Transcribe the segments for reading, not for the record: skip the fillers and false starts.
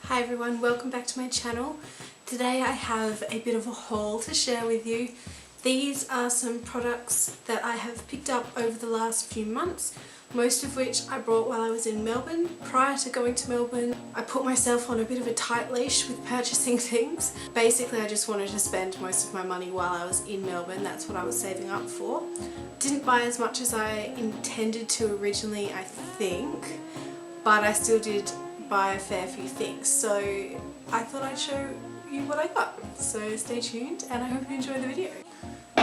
Hi everyone, welcome back to my channel. Today I have a bit of a haul to share with you. These are some products that I have picked up over the last few months, most of which I bought while I was in Melbourne. Prior to going to Melbourne, I put myself on a bit of a tight leash with purchasing things. Basically, I just wanted to spend most of my money while I was in Melbourne. That's what I was saving up for. Didn't buy as much as I intended to originally, I think, but I still did buy a fair few things, so I thought I'd show you what I got. So stay tuned and I hope you enjoy the video.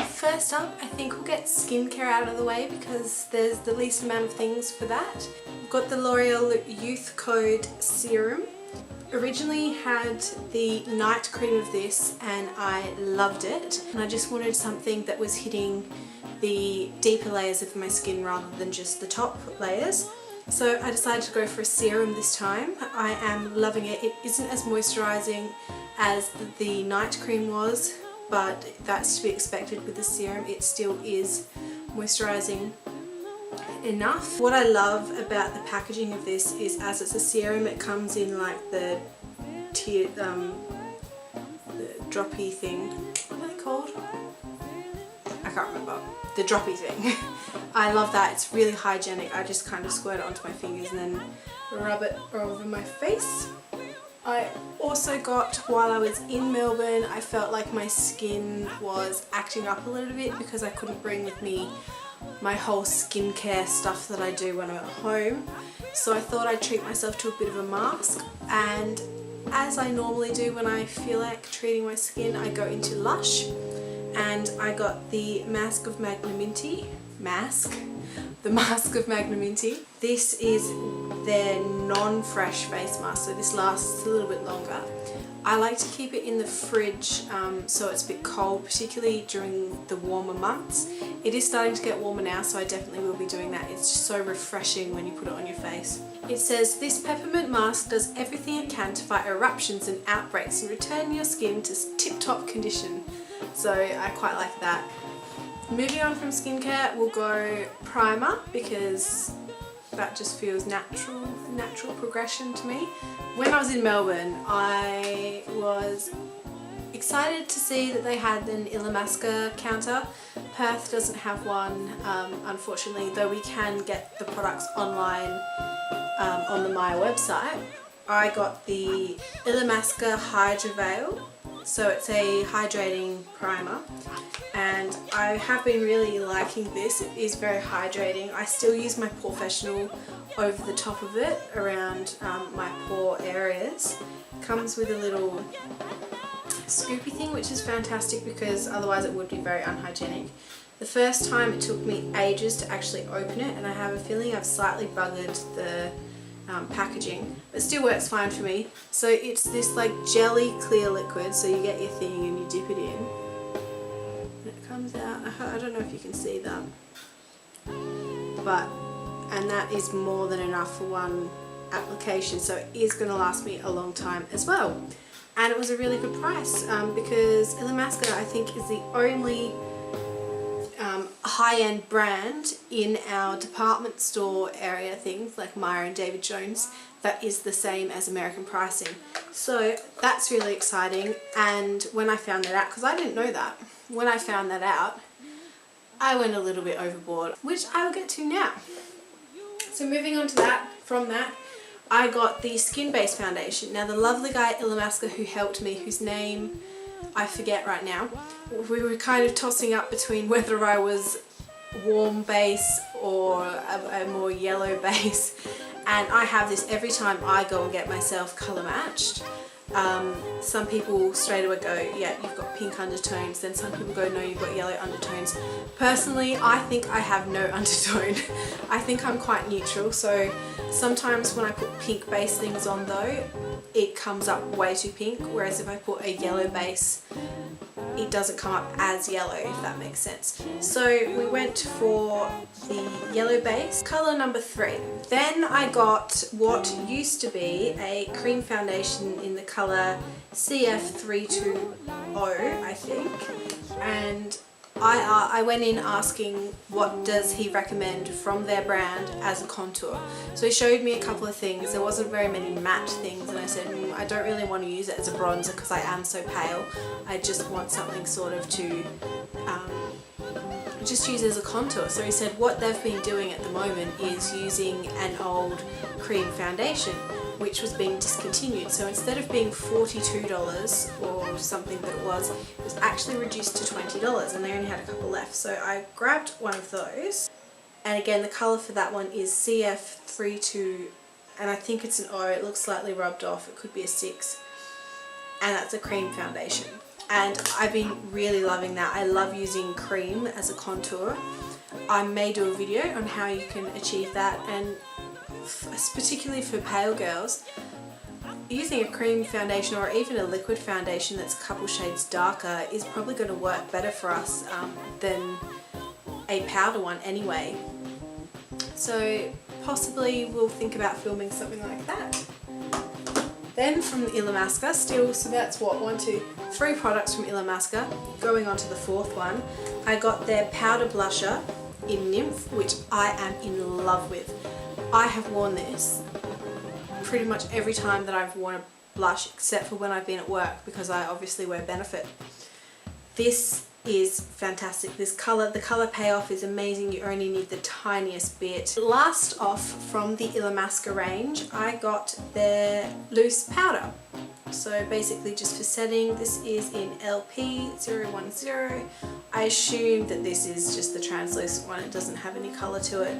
First up, I think we'll get skincare out of the way because there's the least amount of things for that. I've got the L'Oreal Youth Code Serum. Originally had the night cream of this and I loved it, and I just wanted something that was hitting the deeper layers of my skin rather than just the top layers. So I decided to go for a serum this time. I am loving it. It isn't as moisturising as the night cream was, but that's to be expected with the serum. It still is moisturising enough. What I love about the packaging of this is, as it's a serum, it comes in like the droppy thing. What are they called? I can't remember. The droppy thing. I love that. It's really hygienic. I just kind of squirt it onto my fingers and then rub it over my face. I also got, while I was in Melbourne, I felt like my skin was acting up a little bit because I couldn't bring with me my whole skincare stuff that I do when I'm at home. So I thought I'd treat myself to a bit of a mask, and as I normally do when I feel like treating my skin, I go into Lush. And I got the Mask of Magnanimity. The Mask of Magnanimity. This is their non-fresh face mask, so this lasts a little bit longer. I like to keep it in the fridge so it's a bit cold, particularly during the warmer months. It is starting to get warmer now, so I definitely will be doing that. It's just so refreshing when you put it on your face. It says, this peppermint mask does everything it can to fight eruptions and outbreaks and return your skin to tip-top condition. So I quite like that. Moving on from skincare, we'll go primer because that just feels natural progression to me. When I was in Melbourne, I was excited to see that they had an Illamasqua counter. Perth doesn't have one, unfortunately, though we can get the products online on the Maya website. I got the Illamasqua Hydra Veil. So it's a hydrating primer, and I have been really liking this. It is very hydrating. I still use my Professional over the top of it around my pore areas. Comes with a little scoopy thing, which is fantastic because otherwise it would be very unhygienic. The first time it took me ages to actually open it, and I have a feeling I've slightly buggered the packaging, but still works fine for me. So it's this like jelly clear liquid, so you get your thing and you dip it in and it comes out. I don't know if you can see that, and that is more than enough for one application, so it is going to last me a long time as well. And it was a really good price because Illamasqua, I think, is the only high-end brand in our department store area, things like Maya and David Jones, that is the same as American pricing. So that's really exciting. And when I found that out, because I didn't know that, when I found that out, I went a little bit overboard, which I will get to now. So moving on to that, from that, I got the skin-based foundation. Now the lovely guy at Illamasqua who helped me, whose name I forget right now, we were kind of tossing up between whether I was warm base or a more yellow base, and I have this every time I go and get myself colour matched. Some people straight away go, yeah, you've got pink undertones, then some people go, no, you've got yellow undertones. Personally, I think I have no undertone. I think I'm quite neutral, so sometimes when I put pink base things on though, it comes up way too pink, whereas if I put a yellow base, it doesn't come up as yellow, if that makes sense. So we went for the yellow base, colour number 3. Then I got what used to be a cream foundation in the colour CF320, I think, and I went in asking what does he recommend from their brand as a contour. So he showed me a couple of things. There wasn't very many matte things, and I said I don't really want to use it as a bronzer because I am so pale. I just want something sort of to just use as a contour. So he said what they've been doing at the moment is using an old cream foundation which was being discontinued. So instead of being $42 or something that it was actually reduced to $20, and they only had a couple left. So I grabbed one of those, and again the colour for that one is CF32, and I think it's an O. It looks slightly rubbed off, it could be a 6, and that's a cream foundation. And I've been really loving that. I love using cream as a contour. I may do a video on how you can achieve that, and particularly for pale girls, using a cream foundation or even a liquid foundation that's a couple shades darker is probably going to work better for us than a powder one anyway. So possibly we'll think about filming something like that. Then from Illamasqua, still, so that's what, 1, 2, 3 products from Illamasqua. Going on to the 4th one, I got their powder blusher in Nymph, which I am in love with. I have worn this pretty much every time that I've worn a blush, except for when I've been at work, because I obviously wear Benefit. This is fantastic. This colour, the colour payoff is amazing. You only need the tiniest bit. Last off from the Illamasqua range, I got their loose powder. So basically just for setting, this is in LP010. I assume that this is just the translucent one. It doesn't have any colour to it.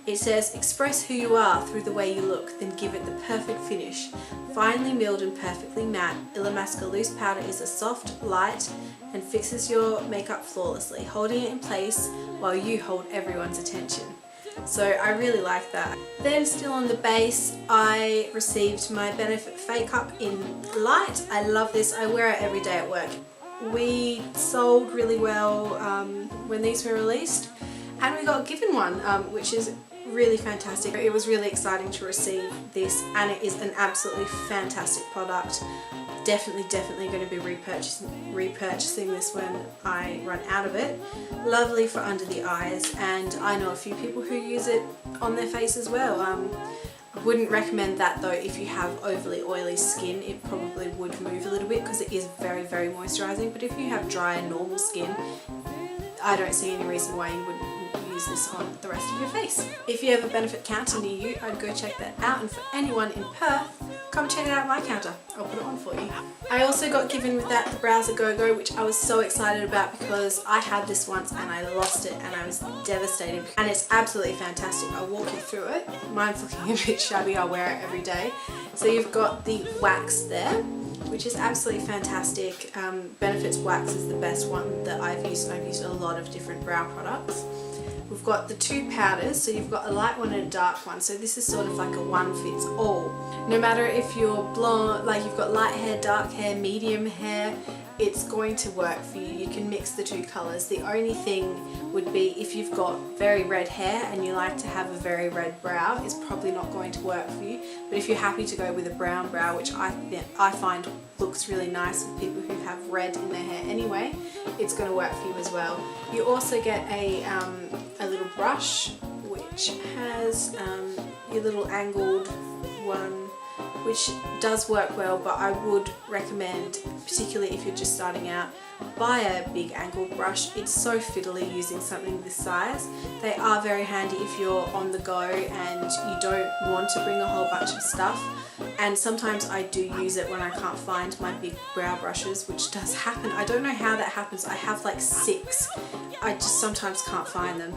It says, express who you are through the way you look, then give it the perfect finish. Finely milled and perfectly matte, Illamasqua loose powder is a soft, light, and fixes your makeup flawlessly, holding it in place while you hold everyone's attention. So I really like that. Then still on the base, I received my Benefit Fake Up in Light. I love this. I wear it every day at work. We sold really well when these were released, and we got given one, which is really fantastic. It was really exciting to receive this, and it is an absolutely fantastic product. Definitely going to be repurchasing this when I run out of it. Lovely for under the eyes, and I know a few people who use it on their face as well. I wouldn't recommend that though if you have overly oily skin. It probably would move a little bit because it is very moisturising, but if you have dry and normal skin, I don't see any reason why you wouldn't use this on the rest of your face. If you have a Benefit counter near you, I'd go check that out, and for anyone in Perth, come check it out at my counter. I'll put it on for you. I also got given with that the Brows A Go Go, which I was so excited about because I had this once and I lost it and I was devastated, and it's absolutely fantastic. I'll walk you through it. Mine's looking a bit shabby, I wear it every day. So you've got the wax there, which is absolutely fantastic. Benefit's wax is the best one that I've used, and I've used a lot of different brow products. We've got the 2 powders, so you've got a light one and a dark one, so this is sort of like a one fits all. No matter if you're blonde, like you've got light hair, dark hair, medium hair, it's going to work for you. You can mix the 2 colours. The only thing would be if you've got very red hair and you like to have a very red brow, it's probably not going to work for you. But if you're happy to go with a brown brow, which I find looks really nice with people who have red in their hair anyway, it's going to work for you as well. You also get a little brush which has your little angled one, which does work well, but I would recommend, particularly if you're just starting out, buy a big angled brush. It's so fiddly using something this size. They are very handy if you're on the go and you don't want to bring a whole bunch of stuff. And sometimes I do use it when I can't find my big brow brushes, which does happen. I don't know how that happens. I have like 6. I just sometimes can't find them.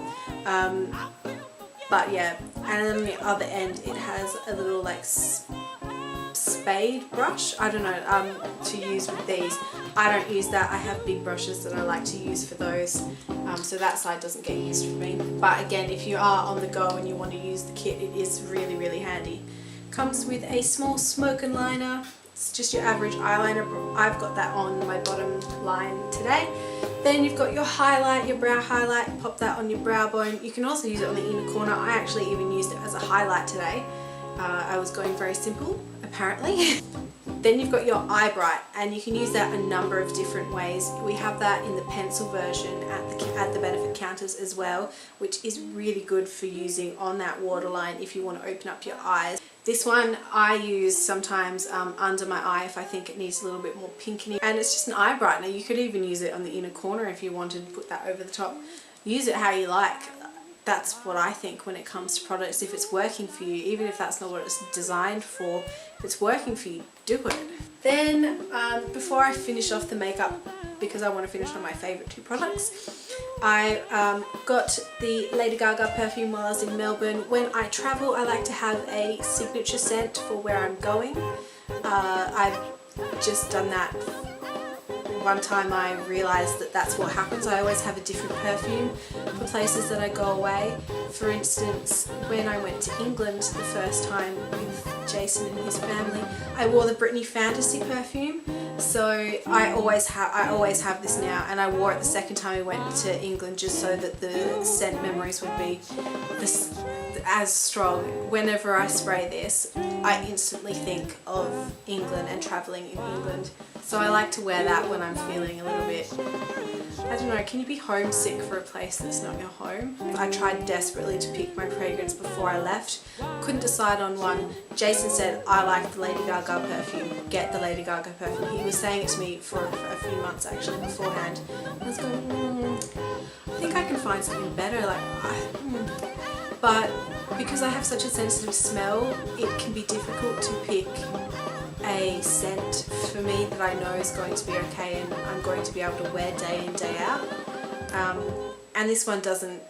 But yeah, and then on the other end it has a little like spade brush, I don't know, to use with these. I don't use that. I have big brushes that I like to use for those, so that side doesn't get used for me. But again, if you are on the go and you want to use the kit, it is really handy. Comes with a small smoke and liner. It's just your average eyeliner. I've got that on my bottom line today. Then you've got your highlight, your brow highlight. Pop that on your brow bone. You can also use it on the inner corner. I actually even used it as a highlight today. I was going very simple, apparently. Then you've got your Eye Bright, and you can use that a number of different ways. We have that in the pencil version at the benefit counters as well, which is really good for using on that waterline if you want to open up your eyes. This one I use sometimes under my eye if I think it needs a little bit more pinkening, and it's just an eye brightener. You could even use it on the inner corner if you wanted to put that over the top. Use it how you like. That's what I think when it comes to products. If it's working for you, even if that's not what it's designed for, if it's working for you, do it. Then before I finish off the makeup, because I want to finish on my favourite two products, I got the Lady Gaga perfume while I was in Melbourne. When I travel, I like to have a signature scent for where I'm going. I've just done that. One time I realised that that's what happens. I always have a different perfume for places that I go away. For instance, when I went to England the first time with Jason and his family, I wore the Britney Fantasy perfume. So I always have this now, and I wore it the second time we went to England just so that the scent memories would be as strong. Whenever I spray this, I instantly think of England and travelling in England. So I like to wear that when I'm feeling a little bit, I don't know, can you be homesick for a place that's not your home? I tried desperately to pick my fragrance before I left. Couldn't decide on one. Jason said, I like the Lady Gaga perfume. Get the Lady Gaga perfume. He was saying it to me for a few months actually beforehand. I was going, I think I can find something better. But because I have such a sensitive smell, it can be difficult to pick a scent for me that I know is going to be okay and I'm going to be able to wear day in, day out. And this one doesn't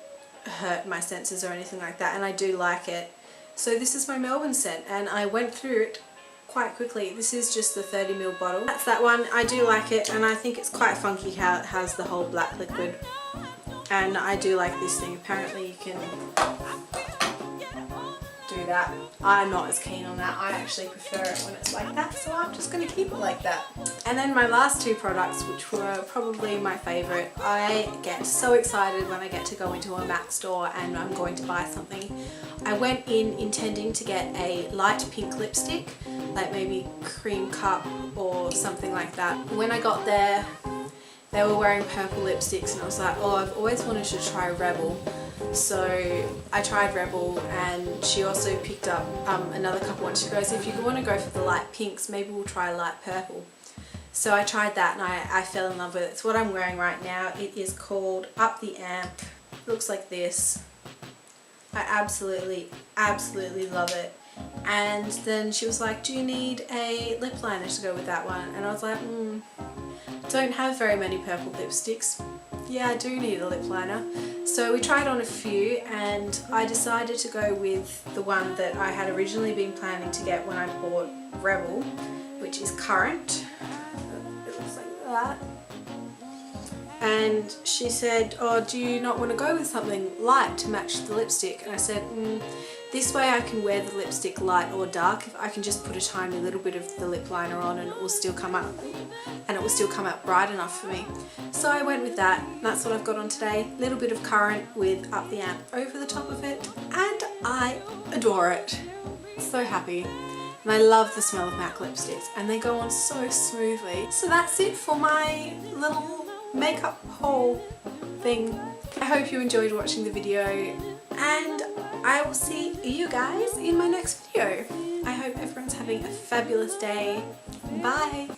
hurt my senses or anything like that, and I do like it. So this is my Melbourne scent, and I went through it quite quickly. This is just the 30ml bottle. That's that one. I do like it, and I think it's quite funky how it has the whole black liquid. And I do like this thing. Apparently you can do that. I'm not as keen on that. I actually prefer it when it's like that, so I'm just going to keep it like that. And then my last two products, which were probably my favourite. I get so excited when I get to go into a MAC store and I'm going to buy something. I went in intending to get a light pink lipstick, like maybe Cream Cup or something like that. When I got there, they were wearing purple lipsticks and I was like, oh, I've always wanted to try Rebel. So I tried Rebel, and she also picked up another couple ones. She goes, if you want to go for the light pinks, maybe we'll try light purple. So I tried that and I fell in love with it. It's what I'm wearing right now. It is called Up the Amp. It looks like this. I absolutely love it. And then she was like, do you need a lip liner to go with that one? And I was like, don't have very many purple lipsticks. Yeah, I do need a lip liner. So we tried on a few, and I decided to go with the one that I had originally been planning to get when I bought Rebel, which is Current. It looks like that. And she said, oh, do you not want to go with something light to match the lipstick? And I said, this way I can wear the lipstick light or dark. If I can just put a tiny little bit of the lip liner on and it will still come out, bright enough for me. So I went with that, and that's what I've got on today. A little bit of Current with Up the Amp over the top of it, and I adore it. So happy. And I love the smell of MAC lipsticks, and they go on so smoothly. So that's it for my little makeup haul thing. I hope you enjoyed watching the video, and I will see you guys in my next video. I hope everyone's having a fabulous day. Bye!